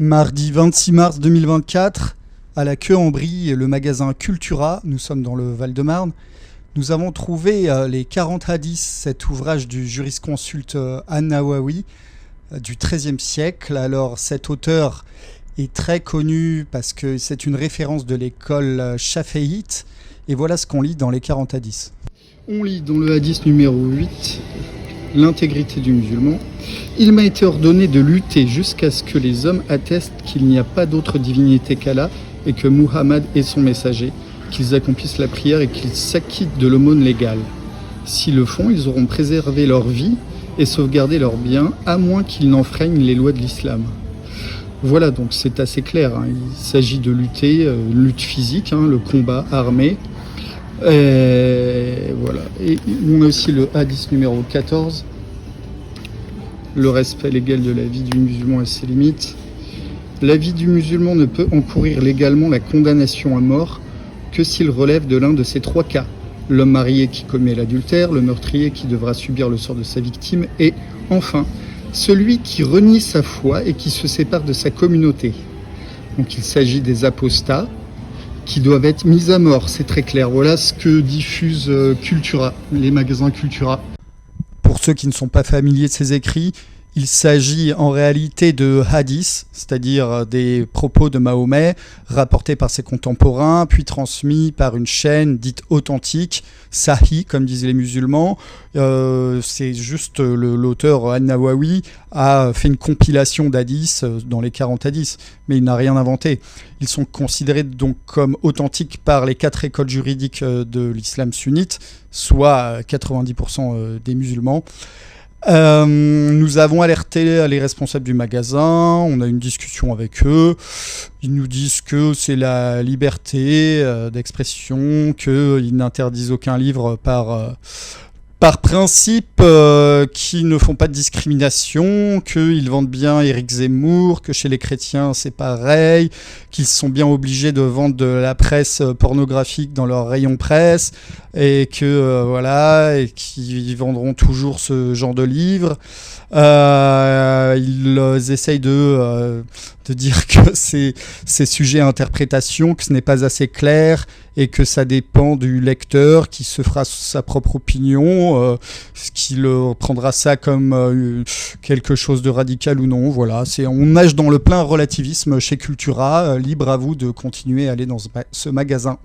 Mardi 26 mars 2024, à la Queue-en-Brie, le magasin Cultura, nous sommes dans le Val-de-Marne, nous avons trouvé les 40 hadiths, cet ouvrage du jurisconsulte An-Nawawi du XIIIe siècle. Alors cet auteur est très connu parce que c'est une référence de l'école chaféite, et voilà ce qu'on lit dans les 40 hadiths. On lit dans le hadith numéro 8, l'intégrité du musulman. Il m'a été ordonné de lutter jusqu'à ce que les hommes attestent qu'il n'y a pas d'autre divinité qu'Allah et que Muhammad est son messager, qu'ils accomplissent la prière et qu'ils s'acquittent de l'aumône légale. S'ils le font, ils auront préservé leur vie et sauvegardé leurs biens, à moins qu'ils n'enfreignent les lois de l'islam. Voilà, donc c'est assez clair, hein. Il s'agit de lutter, une lutte physique, hein, le combat armé. Et voilà. Et on a aussi le hadith numéro 14, le respect légal de la vie du musulman et ses limites. La vie du musulman ne peut encourir légalement la condamnation à mort que s'il relève de l'un de ces trois cas. L'homme marié qui commet l'adultère, le meurtrier qui devra subir le sort de sa victime et, enfin, celui qui renie sa foi et qui se sépare de sa communauté. Donc il s'agit des apostats qui doivent être mis à mort, c'est très clair. Voilà ce que diffuse Cultura, les magasins Cultura. Pour ceux qui ne sont pas familiers de ces écrits, il s'agit en réalité de hadiths, c'est-à-dire des propos de Mahomet rapportés par ses contemporains, puis transmis par une chaîne dite authentique, sahih, comme disent les musulmans. C'est juste l'auteur An-Nawawi a fait une compilation d'hadiths dans les 40 hadiths, mais il n'a rien inventé. Ils sont considérés donc comme authentiques par les 4 écoles juridiques de l'islam sunnite, soit 90% des musulmans. Nous avons alerté les responsables du magasin, on a eu une discussion avec eux, ils nous disent que c'est la liberté d'expression, qu'ils n'interdisent aucun livre par principe, qui ne font pas de discrimination, qu'ils vendent bien Éric Zemmour, que chez les chrétiens c'est pareil, qu'ils sont bien obligés de vendre de la presse pornographique dans leur rayon presse, et que voilà, et qu'ils vendront toujours ce genre de livres. Ils essayent de dire que c'est sujet à interprétation, que ce n'est pas assez clair et que ça dépend du lecteur qui se fera sa propre opinion, qu'il prendra ça comme quelque chose de radical ou non. Voilà, on nage dans le plein relativisme chez Cultura. Libre à vous de continuer à aller dans ce magasin.